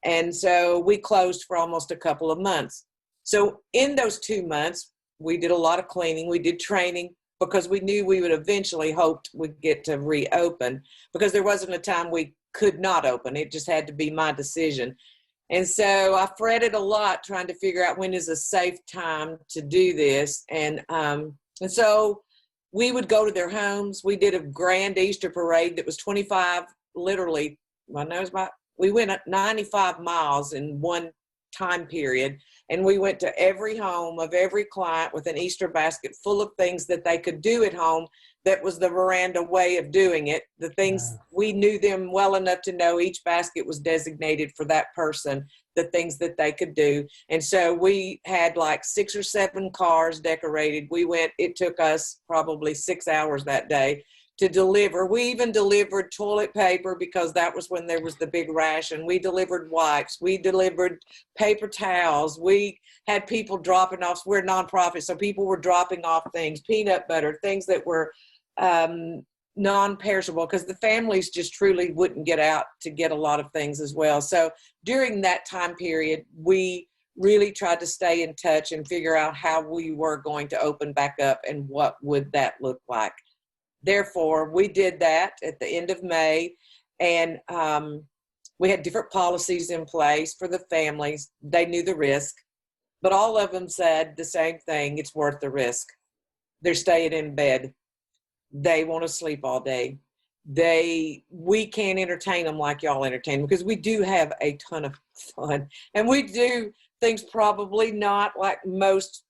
And so we closed for almost a couple of months. So in those 2 months, we did a lot of cleaning. We did training, because we knew we would eventually hoped we'd get to reopen, because there wasn't a time we could not open. It just had to be my decision. And so I fretted a lot trying to figure out when is a safe time to do this. And so we would go to their homes. We did a grand Easter parade that was 25, literally, we went 95 miles in one time period And we went to every home of every client with an Easter basket full of things that they could do at home. That was the Veranda way of doing it. The things, we knew them well enough to know each basket was designated for that person, the things that they could do. And so we had like 6 or 7 cars decorated. It took us probably 6 hours that day to deliver. We even delivered toilet paper because that was when there was the big ration. We delivered wipes. We delivered paper towels. We had people dropping off. We're a nonprofit, so people were dropping off things, peanut butter, things that were non-perishable, because the families just truly wouldn't get out to get a lot of things as well. So during that time period, we really tried to stay in touch and figure out how we were going to open back up and what would that look like. Therefore, we did that at the end of May, and we had different policies in place for the families. They knew the risk, but all of them said the same thing: it's worth the risk. They're staying in bed. They want to sleep all day. We can't entertain them like y'all entertain them, because we do have a ton of fun, and we do things probably not like most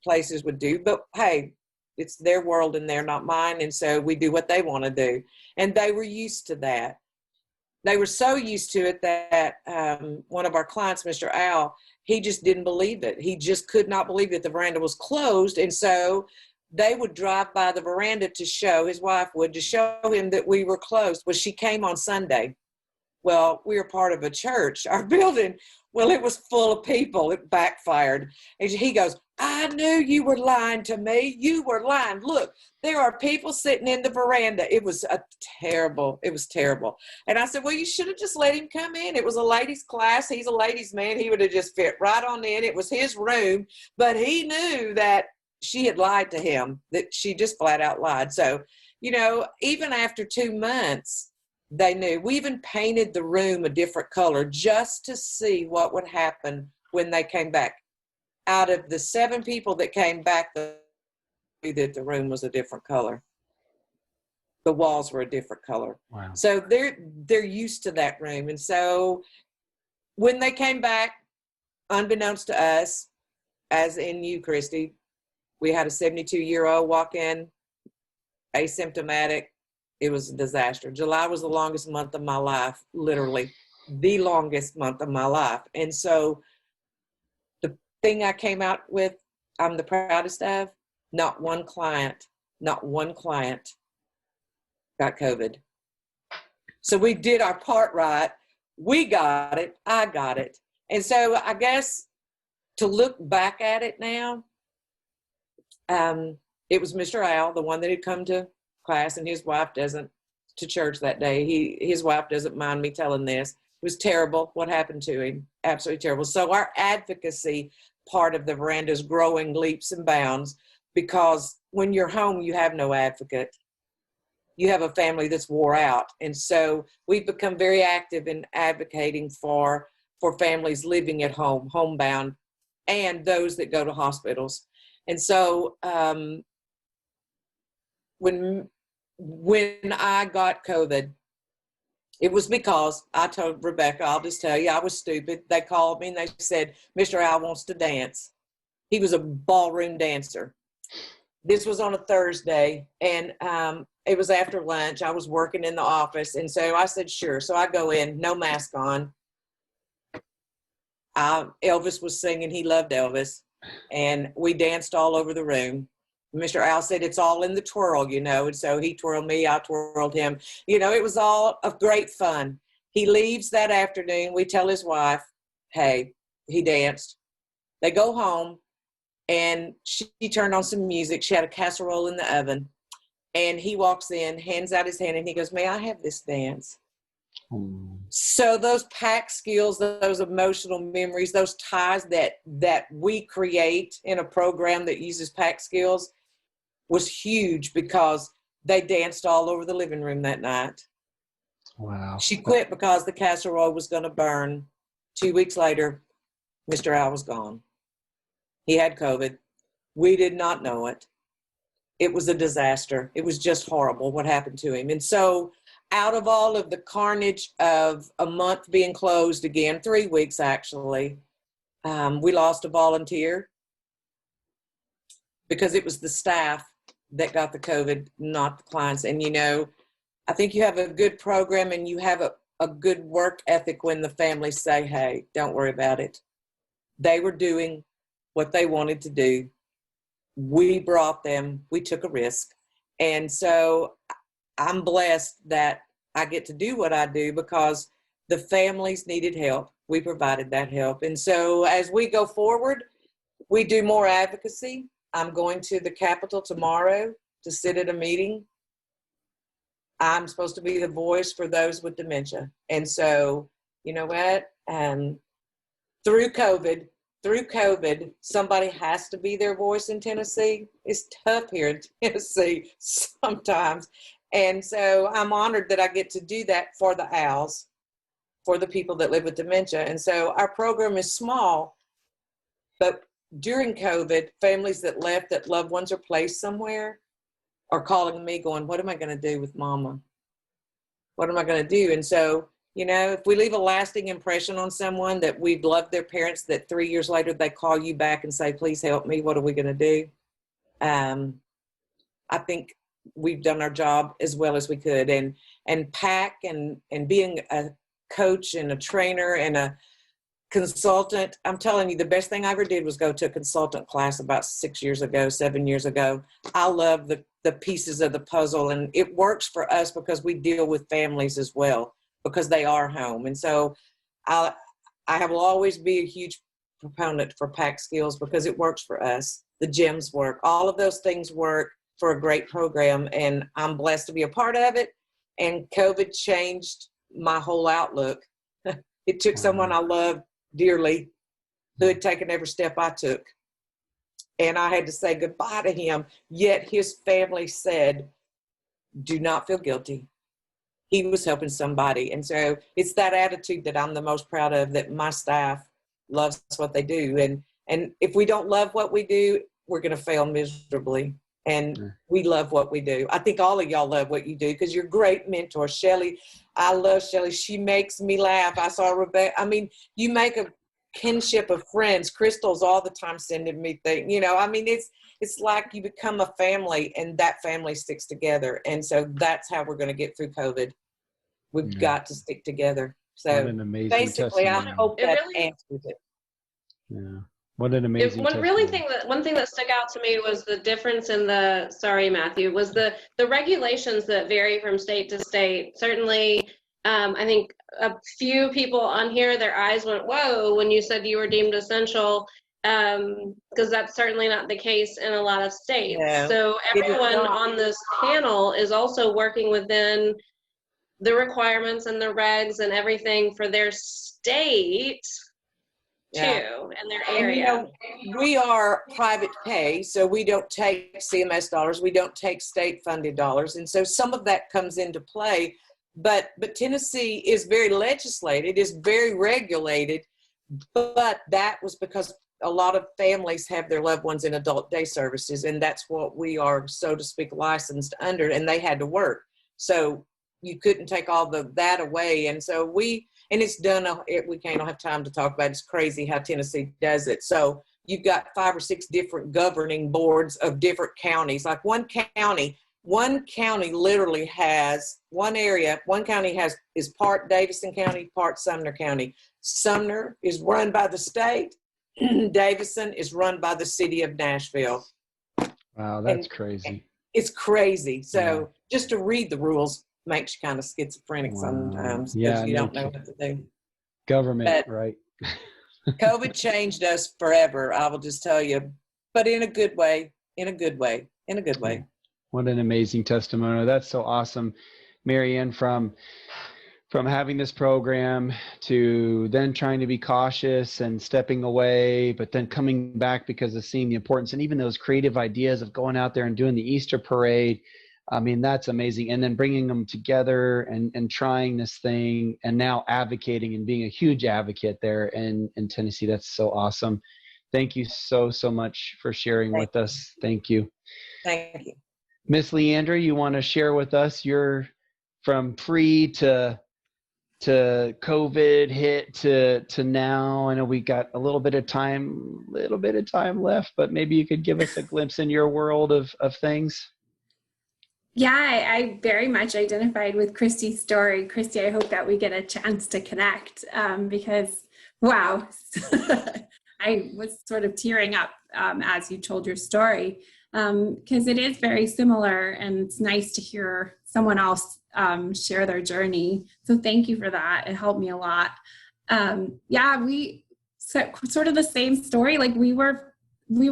places would do, but hey, it's their world and they're not mine. And so we do what they want to do. And they were used to that. They were so used to it that one of our clients, Mr. Al, he just didn't believe it. He just could not believe that the veranda was closed. And so they would drive by the veranda to show, his wife would, to show him that we were closed. Well, she came on Sunday. Well, we were part of a church, our building. Well, it was full of people. It backfired. And he goes, I knew you were lying to me. You were lying. Look, there are people sitting in the veranda. It was terrible. And I said, well, you should have just let him come in. It was a ladies' class. He's a ladies' man. He would have just fit right on in. It was his room. But he knew that she had lied to him, that she just flat out lied. So, even after 2 months, they knew. We even painted the room a different color just to see what would happen when they came back. Out of the 7 people that came back, they knew that the room was a different color. The walls were a different color. Wow. So they're used to that room. And so when they came back, unbeknownst to us, as in you, Cristy, we had a 72-year-old walk in, asymptomatic. It was a disaster. July was the longest month of my life, literally the longest month of my life. And so the thing I came out with, I'm the proudest of, not one client got COVID. So we did our part right. We got it. I got it. And so I guess to look back at it now, it was Mr. Al, the one that had come to class, and his wife doesn't, to church that day. His wife doesn't mind me telling this. It was terrible what happened to him. Absolutely terrible. So our advocacy part of the veranda is growing leaps and bounds, because when you're home, you have no advocate. You have a family that's wore out. And so we've become very active in advocating for families living at home, homebound, and those that go to hospitals. And so when I got COVID, it was because I told Rebekah, I'll just tell you, I was stupid. They called me and they said, Mr. Al wants to dance. He was a ballroom dancer. This was on a Thursday, and it was after lunch. I was working in the office, and so I said, sure. So I go in, no mask on. Elvis was singing. He loved Elvis. And we danced all over the room. Mr. Al said, it's all in the twirl, and so he twirled me, I twirled him. It was all of great fun. He leaves that afternoon. We tell his wife, hey, he danced. They go home, and she turned on some music. She had a casserole in the oven, and he walks in, hands out his hand, and he goes, may I have this dance? So those PAC skills, those emotional memories, those ties that we create in a program that uses PAC skills was huge, because they danced all over the living room that night. Wow. She quit because the casserole was going to burn. 2 weeks later, Mr. Al was gone. He had COVID. We did not know it. It was a disaster. It was just horrible what happened to him. And so out of all of the carnage of a month being closed again, 3 weeks actually, We lost a volunteer because it was the staff that got the COVID, not the clients. And, you know, I think you have a good program and you have a good work ethic when the families say, hey, don't worry about it. They were doing what they wanted to do. We brought them, we took a risk. And so I'm blessed that I get to do what I do because the families needed help. We provided that help. And so as we go forward, we do more advocacy. I'm going to the Capitol tomorrow to sit at a meeting. I'm supposed to be the voice for those with dementia. And so, you know what? Through COVID, somebody has to be their voice in Tennessee. It's tough here in Tennessee sometimes. And so I'm honored that I get to do that for the owls, for the people that live with dementia. And so our program is small, but during COVID, families that left, that loved ones are placed somewhere, are calling me going, what am I going to do with mama? What am I going to do? And so, you know, if we leave a lasting impression on someone that we've loved their parents, that 3 years later they call you back and say, please help me, what are we going to do? I think we've done our job as well as we could. And PAC and being a coach and a trainer and a consultant, I'm telling you, the best thing I ever did was go to a consultant class about 7 years ago. I love the pieces of the puzzle, and it works for us because we deal with families as well, because they are home. And so I will always be a huge proponent for PAC Skills because it works for us. The gyms work. All of those things work for a great program, and I'm blessed to be a part of it. And COVID changed my whole outlook. It took someone I love dearly who had taken every step I took. And I had to say goodbye to him, yet his family said, do not feel guilty. He was helping somebody. And so it's that attitude that I'm the most proud of, that my staff loves what they do. And if we don't love what we do, we're going to fail miserably. And we love what we do. I think all of y'all love what you do because you're great mentors. Shelly, I love Shelly. She makes me laugh. I saw Rebekah. I mean, you make a kinship of friends. Crystal's all the time sending me things. You know, I mean, it's like you become a family and that family sticks together. And so that's how we're going to get through COVID. We've got to stick together. So basically, I hope that answers it. Yeah. What an amazing one thing that stuck out to me was the difference in was the regulations that vary from state to state. Certainly, I think a few people on here, their eyes went, whoa, when you said you were deemed essential, because that's certainly not the case in a lot of states. Yeah. So everyone on this panel is also working within the requirements and the regs and everything for their state. Too, in their area. And, you know, we are private pay, so we don't take CMS dollars, we don't take state funded dollars, and so some of that comes into play. But Tennessee is very legislated, is very regulated, but that was because a lot of families have their loved ones in adult day services, and that's what we are, so to speak, licensed under, and they had to work. So you couldn't take all that away, and so and it's done, we can't have time to talk about it. It's crazy how Tennessee does it. So you've got 5 or 6 different governing boards of different counties. Like one county literally has is part Davison County, part Sumner County. Sumner is run by the state. Davison is run by the city of Nashville. Wow, that's crazy. It's crazy. So just to read the rules makes you kind of schizophrenic sometimes because you don't know what to do. Government, right? COVID changed us forever, I will just tell you, but in a good way. What an amazing testimony. That's so awesome, Mary Ann, from having this program to then trying to be cautious and stepping away, but then coming back because of seeing the importance, and even those creative ideas of going out there and doing the Easter parade. I mean, that's amazing. And then bringing them together and trying this thing, and now advocating and being a huge advocate there in Tennessee. That's so awesome. Thank you so much for sharing with us. Thank you. Thank you. Miss Leandra, you want to share with us your from pre to COVID hit to now? I know we got a little bit of time left, but maybe you could give us a glimpse in your world of things. Yeah, I very much identified with Cristy's story. Cristy, I hope that we get a chance to connect because, wow, I was sort of tearing up as you told your story because it is very similar, and it's nice to hear someone else share their journey. So thank you for that. It helped me a lot. Yeah, we sort of the same story. Like we were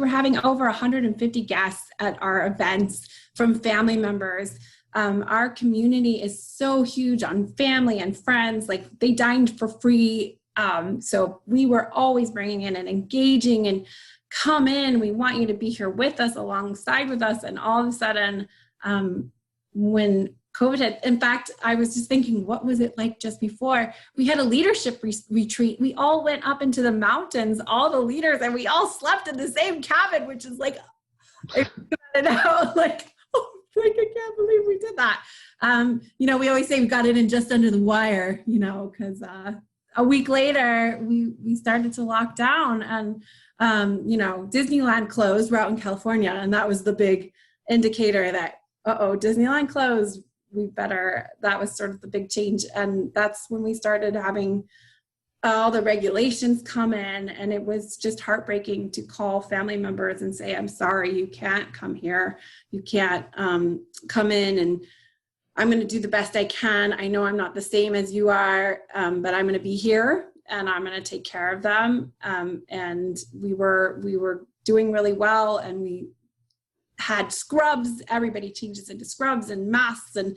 having over 150 guests at our events from family members. Our community is so huge on family and friends. Like they dined for free. So we were always bringing in and engaging and come in. We want you to be here with us, alongside with us. And all of a sudden, when COVID had, in fact, I was just thinking, what was it like just before? We had a leadership retreat. We all went up into the mountains, all the leaders, and we all slept in the same cabin, which is like, I can't believe we did that. We always say we got it in just under the wire, because a week later we started to lock down, and Disneyland closed. We're out in California, and that was the big indicator that, Disneyland closed. That was sort of the big change. And that's when we started having all the regulations come in, and it was just heartbreaking to call family members and say, I'm sorry, you can't come here. You can't come in, and I'm going to do the best I can. I know I'm not the same as you are, but I'm going to be here and I'm going to take care of them. And we were doing really well, and we had scrubs. Everybody changes into scrubs and masks. And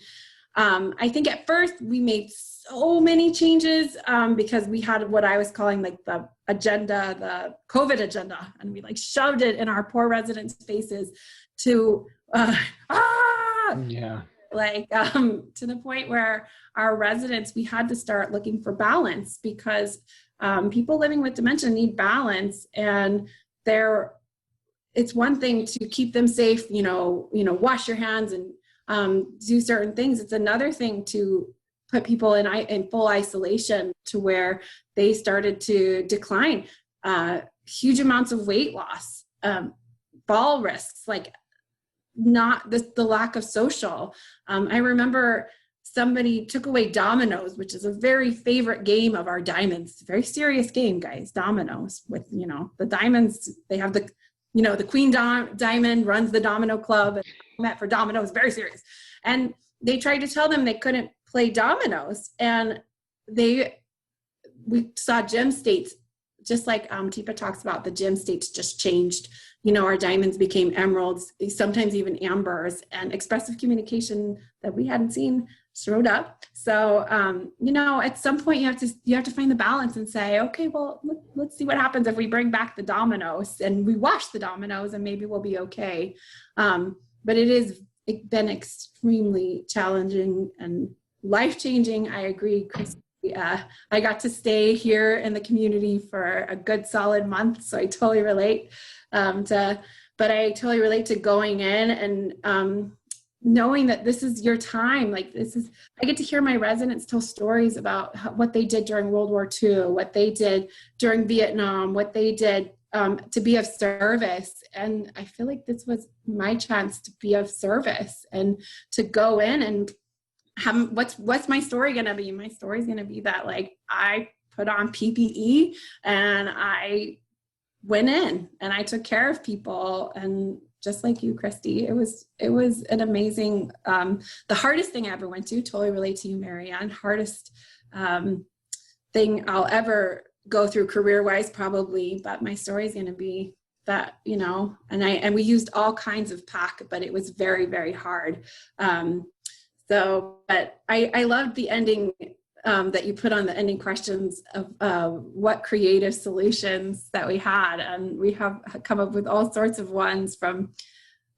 I think at first we made so many changes because we had what I was calling like the agenda, the COVID agenda. And we like shoved it in our poor residents' faces to, to the point where our residents, we had to start looking for balance because people living with dementia need balance. And it's one thing to keep them safe, wash your hands and do certain things. It's another thing to put people in full isolation to where they started to decline, huge amounts of weight loss, fall risks, like not the lack of social. I remember somebody took away dominoes, which is a very favorite game of our diamonds. Very serious game, guys, dominoes with, the diamonds, they have the queen diamond runs the domino club and met for dominoes, very serious. And they tried to tell them they couldn't play dominoes. And we saw gem states, just like Teepa talks about, the gem states just changed. Our diamonds became emeralds, sometimes even ambers, and expressive communication that we hadn't seen showed up. So, at some point you have to find the balance and say, okay, well, let's see what happens if we bring back the dominoes and we wash the dominoes and maybe we'll be okay. But it's been extremely challenging and life-changing. I agree, Cristy. I got to stay here in the community for a good solid month, so I totally relate but I totally relate to going in and knowing that this is your time. Like I get to hear my residents tell stories about what they did during World War II, what they did during Vietnam, what they did to be of service. And I feel like this was my chance to be of service and to go in and what's my story going to be? My story is going to be that like I put on PPE and I went in and I took care of people. And just like you, Cristy, it was an amazing, the hardest thing I ever went to, totally relate to you, Marianne, hardest thing I'll ever go through career-wise probably, but my story is going to be that, and we used all kinds of PAC, but it was very, very hard. But I loved the ending that you put on the ending questions of what creative solutions that we had. And we have come up with all sorts of ones, from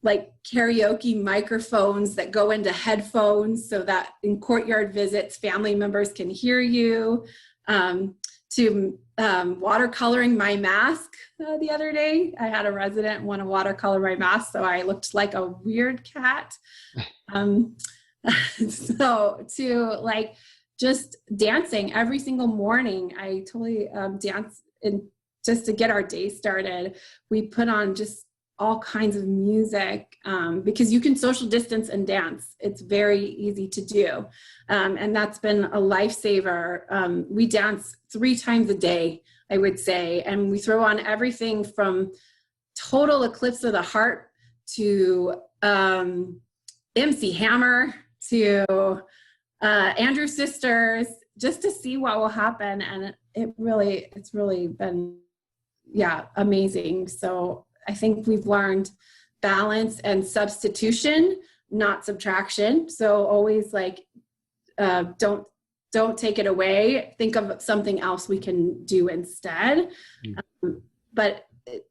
like karaoke microphones that go into headphones so that in courtyard visits, family members can hear you, to watercoloring my mask the other day. I had a resident want to watercolor my mask, so I looked like a weird cat. So to like just dancing every single morning. I totally dance, and just to get our day started, we put on just all kinds of music, because you can social distance and dance. It's very easy to do. And that's been a lifesaver. We dance 3 times a day, I would say, and we throw on everything from Total Eclipse of the Heart to MC Hammer to Andrew Sisters, just to see what will happen. And it's really been, amazing. So I think we've learned balance and substitution, not subtraction. So always don't take it away. Think of something else we can do instead. But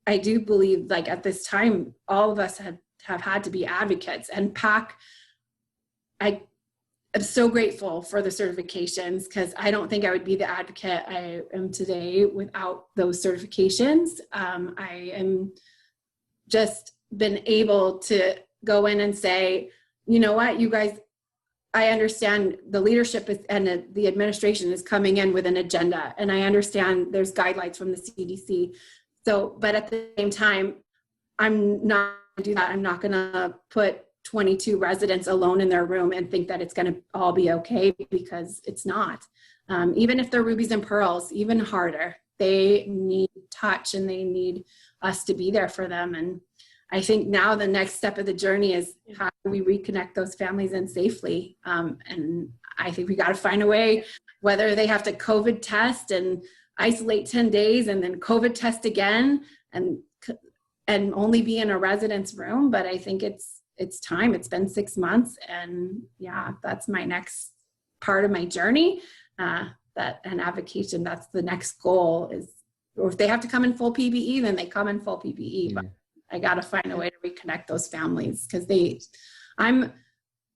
I do believe at this time, all of us have had to be advocates, and PAC, I am so grateful for the certifications, because I don't think I would be the advocate I am today without those certifications. I am just been able to go in and say, you know what, you guys, I understand the leadership and the administration is coming in with an agenda, and I understand there's guidelines from the CDC. So, but at the same time, I'm not going to do that. I'm not going to put 22 residents alone in their room and think that it's going to all be okay, because it's not. Even if they're rubies and pearls, even harder, they need touch and they need us to be there for them. And I think now the next step of the journey is how do we reconnect those families in safely? And I think we got to find a way, whether they have to COVID test and isolate 10 days and then COVID test again and only be in a resident's room. But I think it's time. It's been 6 months, and that's my next part of my journey. And advocation, that's the next goal is, or if they have to come in full PPE, then they come in full PPE. But I got to find a way to reconnect those families, because I'm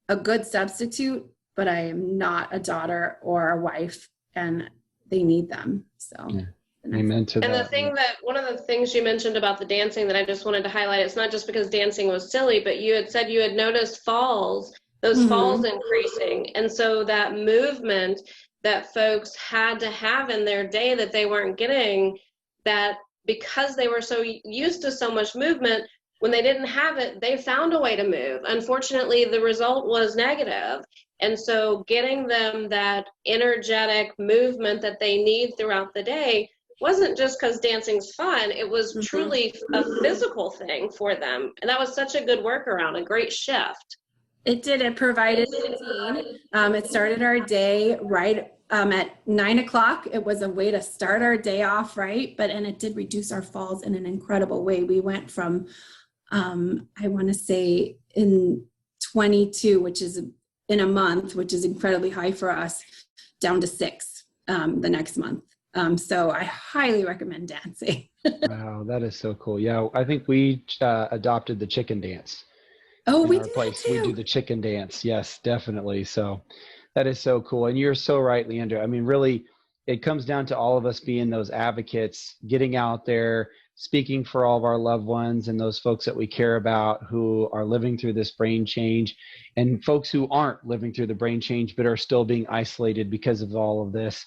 a good substitute, but I am not a daughter or a wife, and they need them. So amen to that. And the thing that, one of the things you mentioned about the dancing that I just wanted to highlight, it's not just because dancing was silly, but you had said you had noticed falls, those falls increasing. And so that movement that folks had to have in their day that they weren't getting, that because they were so used to so much movement, when they didn't have it, they found a way to move. Unfortunately, the result was negative. And so getting them that energetic movement that they need throughout the day wasn't just because dancing's fun, it was truly a physical thing for them. And that was such a good workaround, a great shift. It did. It provided routine. It started our day right at 9 o'clock. It was a way to start our day off right, and it did reduce our falls in an incredible way. We went from, I want to say in 22, which is in a month, which is incredibly high for us, down to 6 the next month. So I highly recommend dancing. Wow, that is so cool. Yeah, I think we adopted the chicken dance. Oh, in we our do place. that too. We do the chicken dance. Yes, definitely. So that is so cool. And you're so right, Leandra. I mean, really, it comes down to all of us being those advocates, getting out there, speaking for all of our loved ones and those folks that we care about who are living through this brain change, and folks who aren't living through the brain change but are still being isolated because of all of this.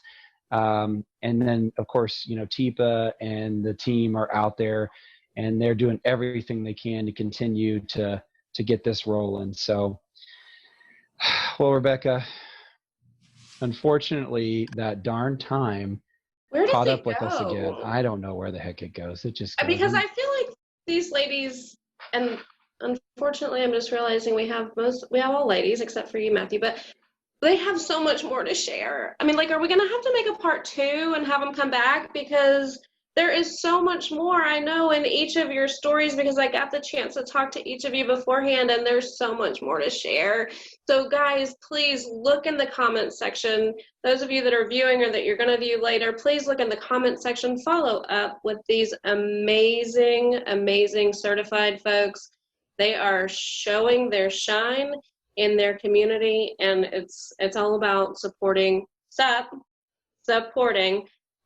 And then, of course, TIPA and the team are out there, and they're doing everything they can to continue to get this rolling. So, well, Rebekah, unfortunately, that darn time caught up with us again. I don't know where the heck it goes. It just goes. Because I feel like these ladies, and unfortunately, I'm just realizing we have all ladies except for you, Matthew, but they have so much more to share. I mean, are we going to have to make a part 2 and have them come back? Because there is so much more I know in each of your stories, because I got the chance to talk to each of you beforehand, and there's so much more to share. So guys, please look in the comment section. Those of you that are viewing or that you're going to view later, please look in the comment section, follow up with these amazing, amazing certified folks. They are showing their shine in their community, and it's all about supporting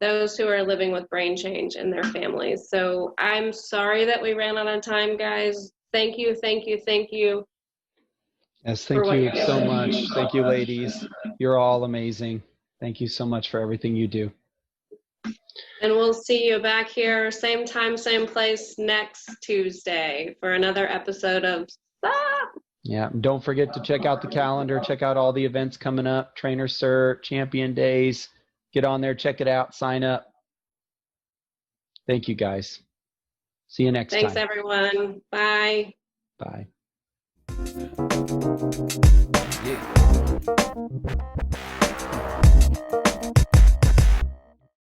those who are living with brain change in their families. So I'm sorry that we ran out of time, guys. Thank you, thank you, thank you. Yes, for thank what you you're so doing. much. Thank you, ladies. You're all amazing. Thank you so much for everything you do. And we'll see you back here, same time, same place next Tuesday for another episode of SUP. Yeah, and don't forget to check out the calendar, check out all the events coming up, Trainer Cert, Champion Days. Get on there, check it out, sign up. Thank you, guys. See you next Thanks, time. everyone. Bye. Bye.